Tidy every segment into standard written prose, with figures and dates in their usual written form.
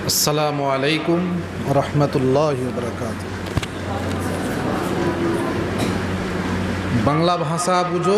السلام علیکم ورحمۃ اللہ وبرکاتہ। বাংলা ভাষা বুঝো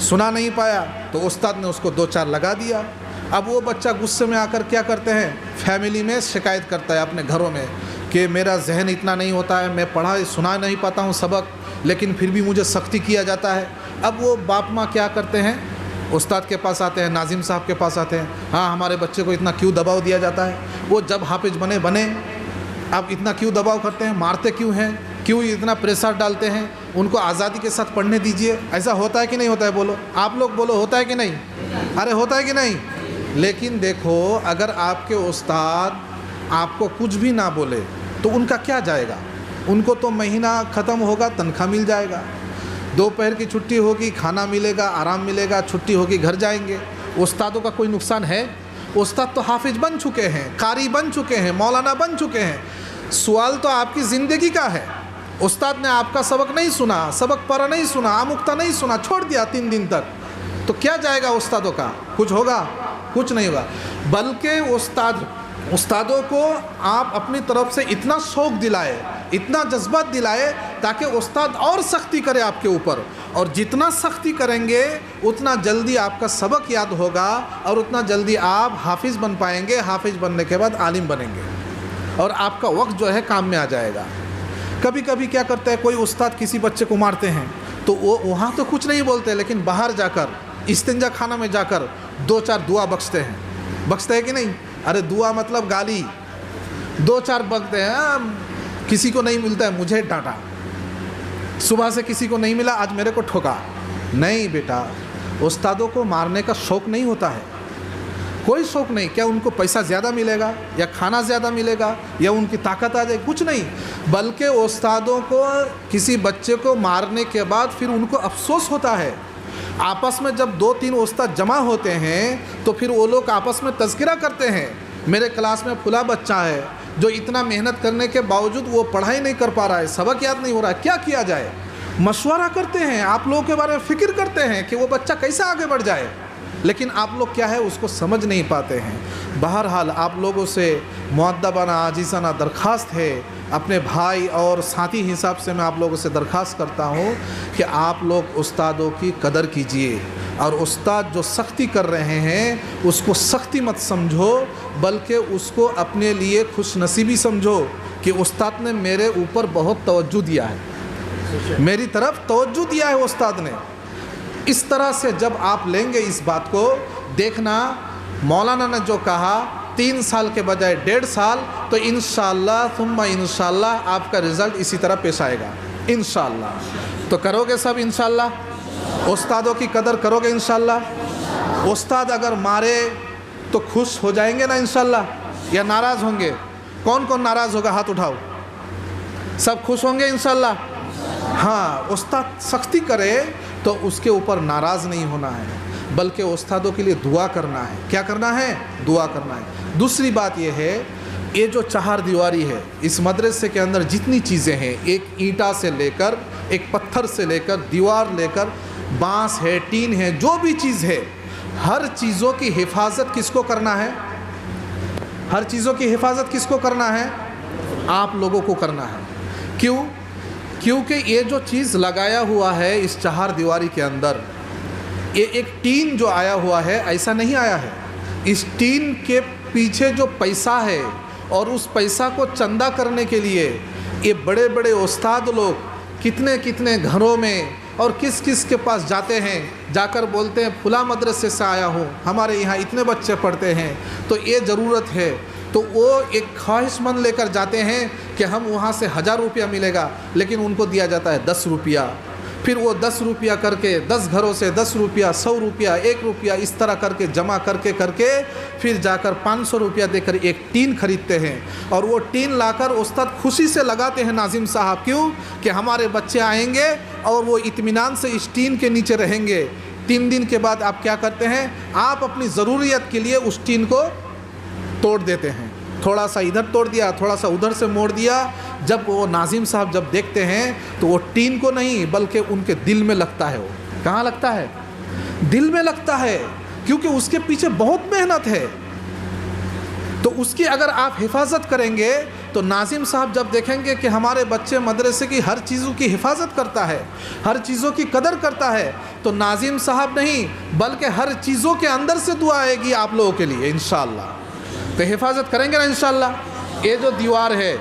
سنا نہیں پایا تو استاد نے اس کو 2-4 لگا دیا۔ اب وہ بچہ غصے میں آ کر کیا کرتے ہیں، فیملی میں شکایت کرتا ہے اپنے گھروں میں کہ میرا ذہن اتنا نہیں ہوتا ہے، میں سنا نہیں پاتا ہوں سبق، لیکن پھر بھی مجھے سختی کیا جاتا ہے۔ اب وہ باپ ماں کیا کرتے ہیں، استاد کے پاس آتے ہیں، ناظم صاحب کے پاس آتے ہیں، ہاں ہمارے بچے کو اتنا کیوں دباؤ دیا جاتا ہے، وہ جب حافظ بنے اب اتنا کیوں دباؤ کرتے ہیں، مارتے کیوں ہیں، کیوں اتنا پریشر ڈالتے ہیں، ان کو آزادی کے ساتھ پڑھنے دیجئے۔ ایسا ہوتا ہے کہ نہیں ہوتا ہے؟ بولو، آپ لوگ بولو، ہوتا ہے کہ نہیں؟ ارے ہوتا ہے کہ نہیں؟ لیکن دیکھو، اگر آپ کے استاد آپ کو کچھ بھی نہ بولے تو ان کا کیا جائے گا؟ ان کو تو مہینہ ختم ہوگا، تنخواہ مل جائے گا، دوپہر کی چھٹی ہوگی، کھانا ملے گا، آرام ملے گا، چھٹی ہوگی، گھر جائیں گے۔ استادوں کا کوئی نقصان ہے؟ استاد تو حافظ بن چکے ہیں، قاری بن چکے ہیں، مولانا بن چکے ہیں۔ سوال تو آپ کی زندگی کا ہے۔ استاد نے آپ کا سبق نہیں سنا، سبق پڑھا نہیں سنا، آموختہ نہیں سنا، چھوڑ دیا 3 دن تک، تو کیا جائے گا استادوں کا؟ کچھ ہوگا؟ کچھ نہیں ہوگا۔ بلکہ استادوں کو آپ اپنی طرف سے اتنا شوق دلائے، اتنا جذبات دلائے تاکہ استاد اور سختی کرے آپ کے اوپر، اور جتنا سختی کریں گے اتنا جلدی آپ کا سبق یاد ہوگا اور اتنا جلدی آپ حافظ بن پائیں گے، حافظ بننے کے بعد عالم بنیں گے اور آپ کا وقت جو ہے کام میں آ جائے گا۔ کبھی کبھی کیا کرتا ہے، کوئی استاد کسی بچے کو مارتے ہیں تو وہ وہاں تو کچھ نہیں بولتے، لیکن باہر جا کر استنجا خانہ میں جا کر 2-4 دعا بخشتے ہیں۔ بخشتے ہیں کہ نہیں؟ ارے دعا مطلب گالی، 2-4 بخشتے ہیں۔ کسی کو نہیں ملتا ہے، مجھے ڈانٹا، صبح سے کسی کو نہیں ملا، آج میرے کو ٹھوکا۔ نہیں بیٹا، استادوں کو مارنے کا شوق نہیں ہوتا ہے، کوئی شوق نہیں۔ کیا ان کو پیسہ زیادہ ملے گا یا کھانا زیادہ ملے گا یا ان کی طاقت آ جائے؟ کچھ نہیں، بلکہ استادوں کو کسی بچے کو مارنے کے بعد پھر ان کو افسوس ہوتا ہے۔ آپس میں جب 2-3 استاد جمع ہوتے ہیں تو پھر وہ لوگ آپس میں تذکرہ کرتے ہیں، میرے کلاس میں فلاں بچہ ہے جو اتنا محنت کرنے کے باوجود وہ پڑھائی نہیں کر پا رہا ہے، سبق یاد نہیں ہو رہا ہے، کیا کیا جائے؟ مشورہ کرتے ہیں، آپ لوگوں کے بارے میں فکر کرتے ہیں کہ وہ بچہ کیسا آگے بڑھ جائے، لیکن آپ لوگ کیا ہے اس کو سمجھ نہیں پاتے ہیں۔ بہرحال آپ لوگوں سے مؤدبانہ عاجزانہ درخواست ہے، اپنے بھائی اور ساتھی حساب سے میں آپ لوگوں سے درخواست کرتا ہوں کہ آپ لوگ استادوں کی قدر کیجئے، اور استاد جو سختی کر رہے ہیں اس کو سختی مت سمجھو، بلکہ اس کو اپنے لیے خوش نصیبی سمجھو کہ استاد نے میرے اوپر بہت توجہ دیا ہے، میری طرف توجہ دیا ہے استاد نے۔ اس طرح سے جب آپ لیں گے اس بات کو، دیکھنا مولانا نے جو کہا 3 سال کے بجائے 1.5 سال، تو انشاءاللہ ثم انشاءاللہ آپ کا رزلٹ اسی طرح پیش آئے گا انشاءاللہ۔ تو کرو گے سب انشاءاللہ؟ استادوں کی قدر کرو گے انشاءاللہ؟ استاد اگر مارے تو خوش ہو جائیں گے نا انشاءاللہ، یا ناراض ہوں گے؟ کون کون ناراض ہوگا؟ ہاتھ اٹھاؤ۔ سب خوش ہوں گے انشاءاللہ؟ ہاں، استاد سختی کرے تو اس کے اوپر ناراض نہیں ہونا ہے، بلکہ استادوں کے لیے دعا کرنا ہے۔ کیا کرنا ہے؟ دعا کرنا ہے۔ دوسری بات یہ ہے، یہ جو 4 دیواری ہے، اس مدرسے کے اندر جتنی چیزیں ہیں، ایک اینٹا سے لے کر، ایک پتھر سے لے کر، دیوار لے کر، بانس ہے، ٹین ہے، جو بھی چیز ہے، ہر چیزوں کی حفاظت کس کو کرنا ہے؟ ہر چیزوں کی حفاظت کس کو کرنا ہے؟ آپ لوگوں کو کرنا ہے۔ کیوں؟ کیونکہ یہ جو چیز لگایا ہوا ہے اس 4 دیواری کے اندر، یہ ایک ٹین جو آیا ہوا ہے ایسا نہیں آیا ہے۔ اس ٹین کے پیچھے جو پیسہ ہے، اور اس پیسہ کو چندہ کرنے کے لیے یہ بڑے بڑے استاد لوگ کتنے کتنے گھروں میں اور کس کس کے پاس جاتے ہیں، جا کر بولتے ہیں فلاں مدرسے سے آیا ہوں، ہمارے یہاں اتنے بچے پڑھتے ہیں تو یہ ضرورت ہے، تو وہ ایک خواہش مند لے کر جاتے ہیں کہ ہم وہاں سے 1000 روپیہ ملے گا، لیکن ان کو دیا جاتا ہے 10 روپیہ۔ پھر وہ 10 روپیہ کر کے 10 گھروں سے 10 روپیہ، 100 روپیہ، 1 روپیہ، اس طرح کر کے جمع کر کے پھر جا کر 500 روپیہ دے کر ایک ٹین خریدتے ہیں، اور وہ ٹین لا کر استاد خوشی سے لگاتے ہیں ناظم صاحب۔ کیوں؟ کہ ہمارے بچے آئیں گے اور وہ اطمینان سے اس ٹین کے نیچے رہیں گے۔ 3 دن کے بعد آپ کیا کرتے ہیں؟ آپ اپنی ضروریت کے لیے اس ٹین کو توڑ دیتے ہیں، تھوڑا سا ادھر توڑ دیا، تھوڑا سا ادھر سے موڑ دیا۔ جب وہ ناظم صاحب جب دیکھتے ہیں تو وہ ٹین کو نہیں بلکہ ان کے دل میں لگتا ہے۔ وہ کہاں لگتا ہے؟ دل میں لگتا ہے، کیونکہ اس کے پیچھے بہت محنت ہے۔ تو اس کی اگر آپ حفاظت کریں گے تو ناظم صاحب جب دیکھیں گے کہ ہمارے بچے مدرسے کی ہر چیزوں کی حفاظت کرتا ہے، ہر چیزوں کی قدر کرتا ہے، تو ناظم صاحب نہیں بلکہ ہر چیزوں کے اندر سے دعا آئے گی آپ لوگوں کے لیے انشاءاللہ۔ تو حفاظت کریں گے نا انشاءاللہ۔ یہ جو دیوار ہے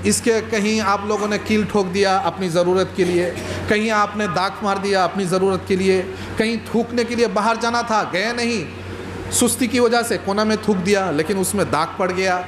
اس کے کہیں آپ لوگوں نے کیل ٹھوک دیا اپنی ضرورت کے لیے، کہیں آپ نے داغ مار دیا اپنی ضرورت کے لیے، کہیں تھوکنے کے لیے باہر جانا تھا گئے نہیں، سستی کی وجہ سے کونا میں تھوک دیا لیکن اس میں داغ پڑ گیا۔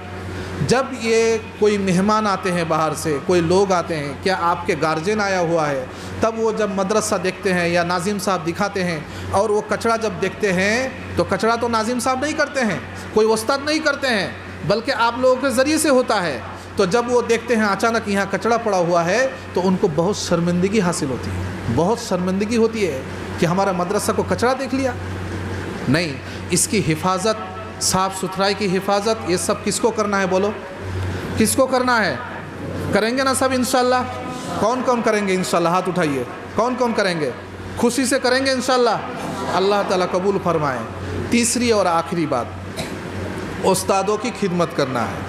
جب یہ کوئی مہمان آتے ہیں باہر سے، کوئی لوگ آتے ہیں، کیا آپ کے گارجین آیا ہوا ہے، تب وہ جب مدرسہ دیکھتے ہیں یا ناظم صاحب دکھاتے ہیں اور وہ کچڑا جب دیکھتے ہیں تو کچڑا تو ناظم صاحب نہیں کرتے ہیں، کوئی استاد نہیں کرتے ہیں، بلکہ آپ لوگوں کے ذریعے سے ہوتا ہے۔ تو جب وہ دیکھتے ہیں اچانک یہاں کچڑا پڑا ہوا ہے تو ان کو بہت شرمندگی حاصل ہوتی ہے، بہت شرمندگی ہوتی ہے کہ ہمارا مدرسہ کو کچڑا دیکھ لیا۔ نہیں، اس کی حفاظت، صاف ستھرائی کی حفاظت، یہ سب کس کو کرنا ہے بولو؟ کس کو کرنا ہے؟ کریں گے نا سب انشاءاللہ؟ کون کون کریں گے انشاءاللہ؟ ہاتھ اٹھائیے، کون کون کریں گے؟ خوشی سے کریں گے انشاءاللہ؟ اللہ تعالیٰ قبول فرمائے۔ تیسری اور آخری بات، استادوں کی خدمت کرنا ہے۔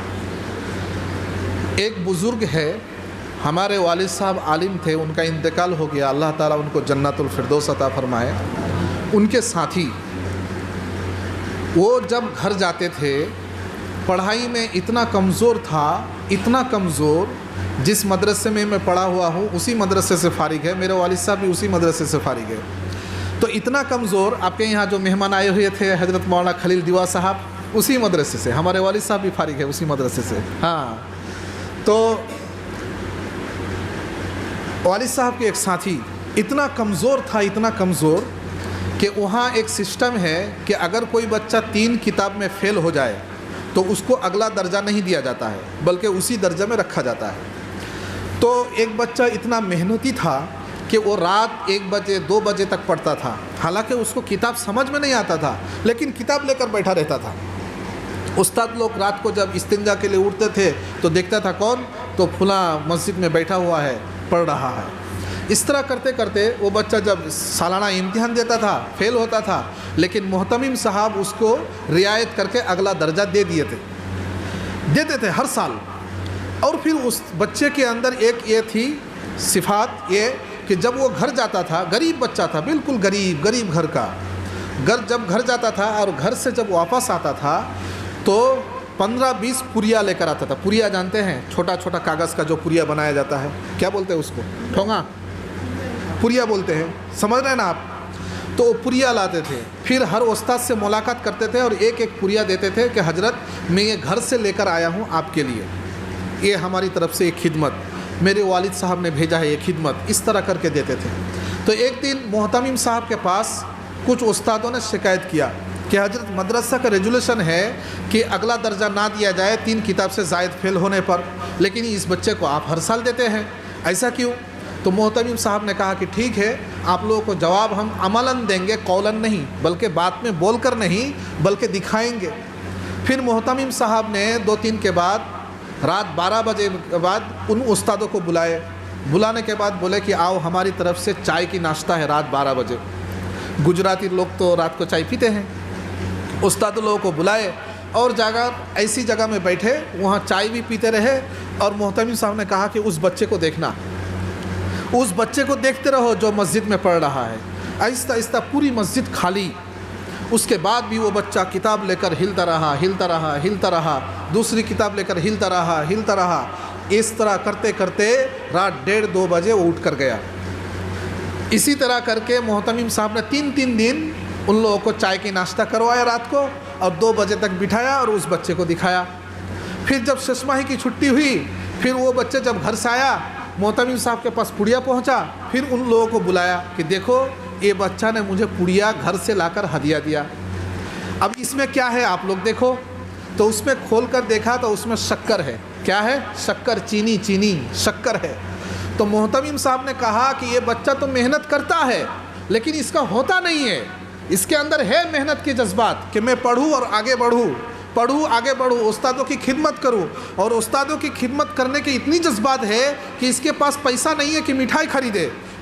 ایک بزرگ ہے، ہمارے والد صاحب عالم تھے، ان کا انتقال ہو گیا، اللہ تعالیٰ ان کو جنت الفردوس عطا فرمائے۔ ان کے ساتھی وہ جب گھر جاتے تھے پڑھائی میں اتنا کمزور تھا، اتنا کمزور، جس مدرسے میں میں پڑھا ہوا ہوں اسی مدرسے سے فارغ ہے، میرے والد صاحب بھی اسی مدرسے سے فارغ ہے، تو اتنا کمزور۔ آپ کے یہاں جو مہمان آئے ہوئے تھے حضرت مولانا خلیل دیوا صاحب اسی مدرسے سے، ہمارے والد صاحب بھی فارغ ہے اسی مدرسے سے۔ ہاں، تو والد صاحب کے ایک ساتھی اتنا کمزور تھا، اتنا کمزور کہ وہاں ایک سسٹم ہے کہ اگر کوئی بچہ 3 کتاب میں فیل ہو جائے تو اس کو اگلا درجہ نہیں دیا جاتا ہے بلکہ اسی درجے میں رکھا جاتا ہے۔ تو ایک بچہ اتنا محنتی تھا کہ وہ رات 1 بجے 2 بجے تک پڑھتا تھا، حالانکہ اس کو کتاب سمجھ میں نہیں آتا تھا لیکن کتاب لے کر بیٹھا رہتا تھا۔ استاد لوگ رات کو جب استنجا کے لیے اٹھتے تھے تو دیکھتا تھا کون، تو فلاں مسجد میں بیٹھا ہوا ہے پڑھ رہا ہے۔ اس طرح کرتے کرتے وہ بچہ جب سالانہ امتحان دیتا تھا فیل ہوتا تھا، لیکن محتمم صاحب اس کو رعایت کر کے اگلا درجہ دیتے تھے ہر سال۔ اور پھر اس بچے کے اندر ایک یہ تھی صفات، یہ کہ جب وہ گھر جاتا تھا، غریب بچہ تھا، بالکل غریب گھر کا، جب گھر جاتا تھا اور گھر سے جب واپس آتا تھا تو 15-20 پوریا لے کر آتا تھا۔ پوریا جانتے ہیں؟ چھوٹا چھوٹا کاغذ کا جو پوریا بنایا جاتا ہے، کیا بولتے ہیں اس کو؟ ٹھونگا پوریا بولتے ہیں، سمجھ رہے ہیں نا آپ؟ تو وہ پوریا لاتے تھے، پھر ہر استاد سے ملاقات کرتے تھے اور ایک پوریا دیتے تھے کہ حضرت میں یہ گھر سے لے کر آیا ہوں آپ کے لیے، یہ ہماری طرف سے ایک خدمت، میرے والد صاحب نے بھیجا ہے یہ خدمت، اس طرح کر کے دیتے تھے۔ تو ایک دن محتمم صاحب کے پاس کچھ استادوں نے شکایت کیا کہ حضرت مدرسہ کا ریجولیشن ہے کہ اگلا درجہ نہ دیا جائے 3 کتاب سے زائد فیل ہونے پر، لیکن اس بچے کو آپ ہر سال دیتے ہیں، ایسا کیوں؟ تو محتمم صاحب نے کہا کہ ٹھیک ہے، آپ لوگوں کو جواب ہم عملاً دیں گے، قولاً نہیں، بلکہ بات میں بول کر نہیں بلکہ دکھائیں گے۔ پھر محتمم صاحب نے 2-3 کے بعد رات 12 بجے کے بعد ان استادوں کو بلانے کے بعد بولے کہ آؤ ہماری طرف سے چائے کی ناشتہ ہے رات 12 بجے۔ گجراتی لوگ تو رات کو چائے پیتے ہیں۔ استاد لوگوں کو بلائے اور ایسی جگہ میں بیٹھے، وہاں چائے بھی پیتے رہے، اور محتمم صاحب نے کہا کہ اس بچے کو دیکھنا، اس بچے کو دیکھتے رہو جو مسجد میں پڑھ رہا ہے۔ آہستہ آہستہ پوری مسجد خالی، اس کے بعد بھی وہ بچہ کتاب لے کر ہلتا رہا، دوسری کتاب لے کر ہلتا رہا، اس طرح کرتے کرتے رات 1:30-2 بجے وہ اٹھ کر گیا۔ اسی طرح کر کے محتمم صاحب نے 3 دن ان لوگوں کو چائے کی ناشتہ کروایا رات کو، اور 2 بجے تک بٹھایا اور اس بچے کو دکھایا۔ پھر جب 6 ماہ کی چھٹی ہوئی، پھر وہ بچے جب گھر سے آیا، محتمم صاحب کے پاس پڑیا پہنچا، پھر ان لوگوں کو بلایا کہ دیکھو یہ بچہ نے مجھے پڑیا گھر سے لا کر ہدیہ دیا، اب اس میں کیا ہے آپ لوگ دیکھو۔ تو اس میں کھول کر دیکھا تو اس میں شکر ہے۔ کیا ہے؟ شکر، چینی شکر ہے۔ تو محتمم صاحب نے کہا کہ یہ بچہ تو محنت کرتا ہے لیکن اس کا ہوتا نہیں ہے، اس کے اندر ہے محنت کے جذبات کہ میں پڑھوں اور آگے بڑھوں، استادوں کی خدمت کروں، اور استادوں کی خدمت کرنے کے اتنی جذبات ہے کہ اس کے پاس پیسہ نہیں ہے کہ مٹھائی خریدے،